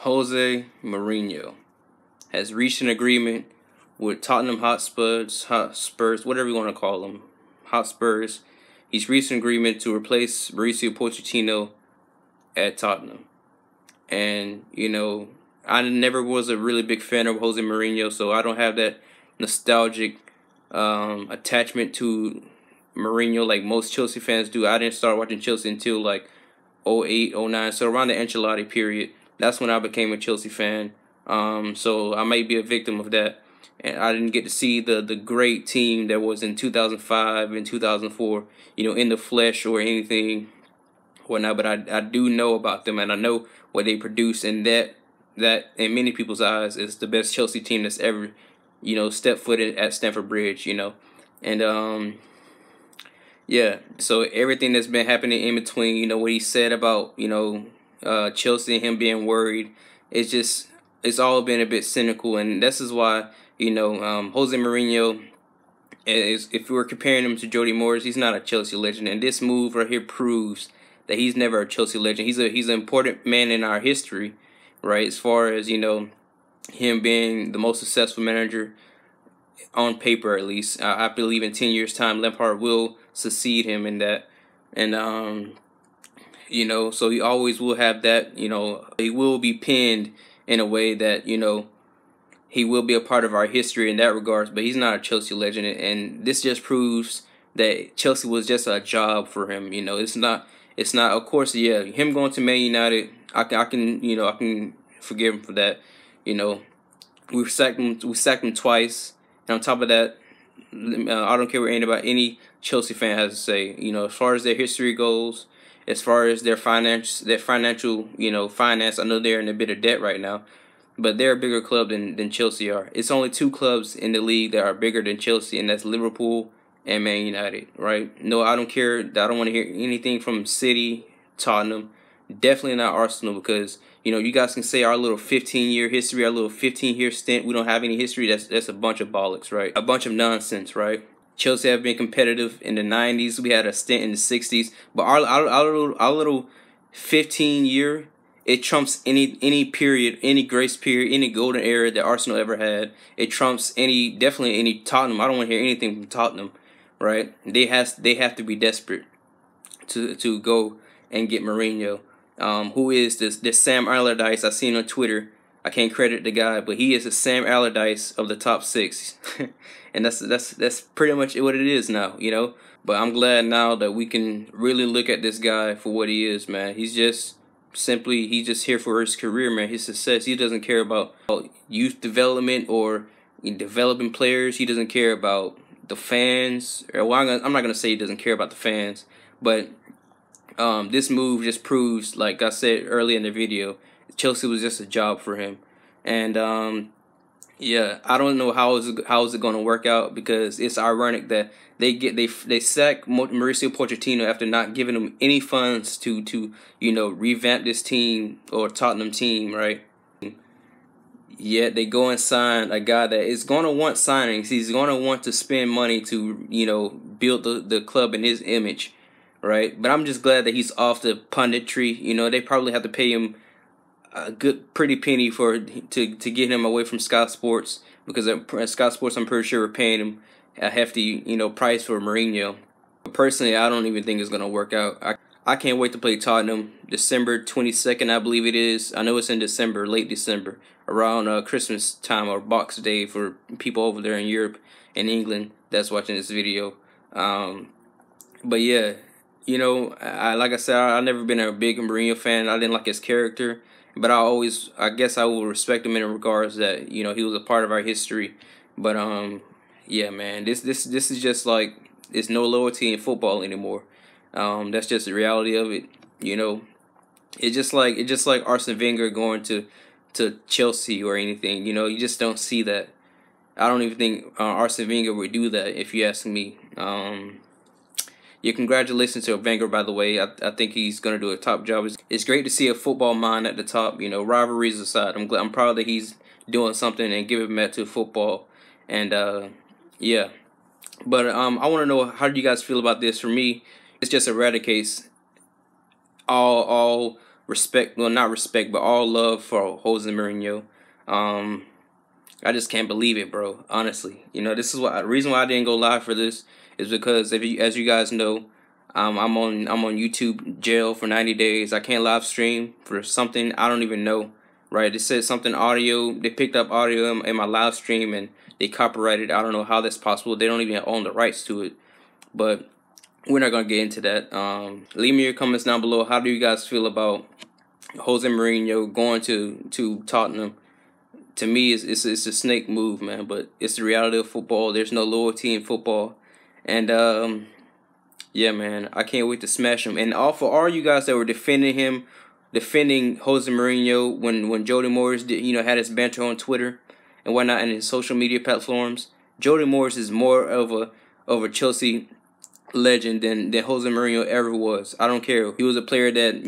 Jose Mourinho has reached an agreement with Tottenham Hotspurs, whatever you want to call them, Hotspurs. He's reached an agreement to replace Mauricio Pochettino at Tottenham. And, I never was a really big fan of Jose Mourinho, so I don't have that nostalgic attachment to Mourinho like most Chelsea fans do. I didn't start watching Chelsea until like 08, 09, so around the Ancelotti period. That's when I became a Chelsea fan. So I may be a victim of that. And I didn't get to see the great team that was in 2005 and 2004, in the flesh or anything whatnot. But I do know about them, and I know what they produce, and that in many people's eyes is the best Chelsea team that's ever, stepped foot at Stamford Bridge, and yeah. So everything that's been happening in between, what he said about, Chelsea and him being worried, it's all been a bit cynical, and this is why, Jose Mourinho if we're comparing him to Jody Morris, he's not a Chelsea legend, and this move right here proves that he's never a Chelsea legend. He's an important man in our history, right? As far as him being the most successful manager on paper, at least. I believe in 10 years' time, Lampard will succeed him in that, and so he always will have that. He will be pinned in a way that he will be a part of our history in that regards, but he's not a Chelsea legend, and this just proves that Chelsea was just a job for him. It's not. Of course, yeah, him going to Man United, I can forgive him for that. We sacked him twice, and on top of that, I don't care what any Chelsea fan has to say. As far as their history goes, as far as their financial, finance, I know they're in a bit of debt right now. But they're a bigger club than Chelsea are. It's only two clubs in the league that are bigger than Chelsea, and that's Liverpool and Man United, right? No, I don't care. I don't want to hear anything from City, Tottenham. Definitely not Arsenal, because, you guys can say our little 15-year history, our little 15-year stint, we don't have any history. That's a bunch of bollocks, right? A bunch of nonsense, right? Chelsea have been competitive in the 90s. We had a stint in the 60s. But our little 15-year, it trumps any period, any grace period, any golden era that Arsenal ever had. It trumps definitely any Tottenham. I don't want to hear anything from Tottenham, right? They have to be desperate to go and get Mourinho, who is this Sam Allardyce I seen on Twitter. I can't credit the guy, but he is the Sam Allardyce of the top six, and that's pretty much what it is now, But I'm glad now that we can really look at this guy for what he is, man. He's just here for his career, man, his success. He doesn't care about youth development or developing players. He doesn't care about the fans. I'm not gonna say he doesn't care about the fans, but this move just proves, like I said earlier in the video, Chelsea was just a job for him. And yeah, I don't know how is it going to work out, because it's ironic that they sack Mauricio Pochettino after not giving him any funds to revamp this team or Tottenham team, right? Yet they go and sign a guy that is going to want signings. He's going to want to spend money to build the club in his image, right? But I'm just glad that he's off the punditry. They probably have to pay him a pretty penny to get him away from Sky Sports, because at Sky Sports, I'm pretty sure, we're paying him a hefty price for Mourinho. But personally, I don't even think it's gonna work out. I can't wait to play Tottenham December 22nd, I believe it is. I know it's in December, late December, around Christmas time or Box Day for people over there in Europe and England that's watching this video. But yeah, like I said, I've never been a big Mourinho fan. I didn't like his character. But I guess I will respect him in regards that, he was a part of our history. But yeah, man, this is just like, it's no loyalty in football anymore. That's just the reality of it. It's just like Arsene Wenger going to Chelsea or anything. You just don't see that. I don't even think Arsene Wenger would do that, if you ask me. Yeah, congratulations to Wenger, by the way. I think he's going to do a top job. It's great to see a football mind at the top. Rivalries aside, I'm proud that he's doing something and giving back to football. And yeah, but I want to know, how do you guys feel about this? For me, it's just eradicates all respect, well, not respect, but all love for Jose Mourinho. I just can't believe it, bro. Honestly, this is why the reason why I didn't go live for this is because as you guys know, I'm on YouTube jail for 90 days. I can't live stream for something I don't even know. Right? It said something audio. They picked up audio in my live stream and they copyrighted. I don't know how that's possible. They don't even own the rights to it. But we're not gonna get into that. Leave me your comments down below. How do you guys feel about Jose Mourinho going to Tottenham? To me, it's a snake move, man. But it's the reality of football. There's no loyalty in football, and yeah, man, I can't wait to smash him. And for all you guys that were defending Jose Mourinho when Jody Morris did, had his banter on Twitter and whatnot and his social media platforms. Jody Morris is more of a Chelsea legend than Jose Mourinho ever was. I don't care. He was a player that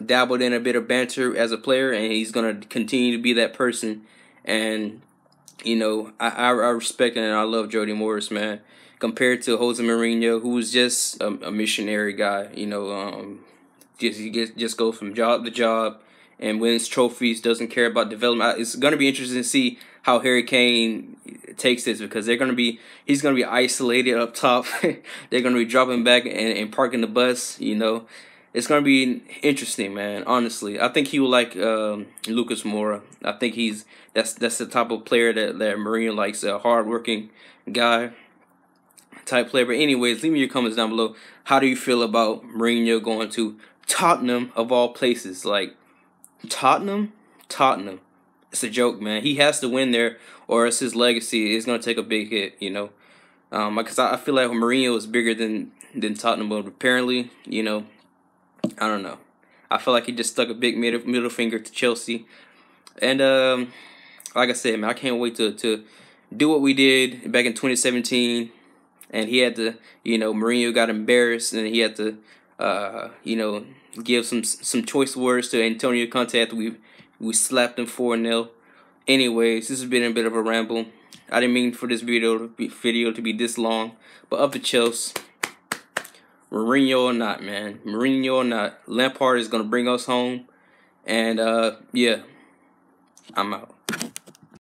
dabbled in a bit of banter as a player, and he's gonna continue to be that person. And I respect and I love Jody Morris, man. Compared to Jose Mourinho, who was just a missionary guy, just goes from job to job and wins trophies, doesn't care about development. It's gonna be interesting to see how Harry Kane takes this, because he's gonna be isolated up top. They're gonna be dropping back and parking the bus. It's gonna be interesting, man. Honestly, I think he will like Lucas Moura. I think that's the type of player that Mourinho likes, a hardworking guy type player. But anyways, leave me your comments down below. How do you feel about Mourinho going to Tottenham of all places? Like Tottenham. It's a joke, man. He has to win there, or else his legacy is gonna take a big hit. Because I feel like Mourinho is bigger than Tottenham, but apparently, I don't know. I feel like he just stuck a big middle finger to Chelsea. And like I said, man, I can't wait to do what we did back in 2017. And he had to, Mourinho got embarrassed, and he had to, give some choice words to Antonio Conte after we slapped him 4-0. Anyways, this has been a bit of a ramble. I didn't mean for this video to be this long, but up to Chelsea. Mourinho or not, man. Mourinho or not. Lampard is going to bring us home. And, yeah, I'm out.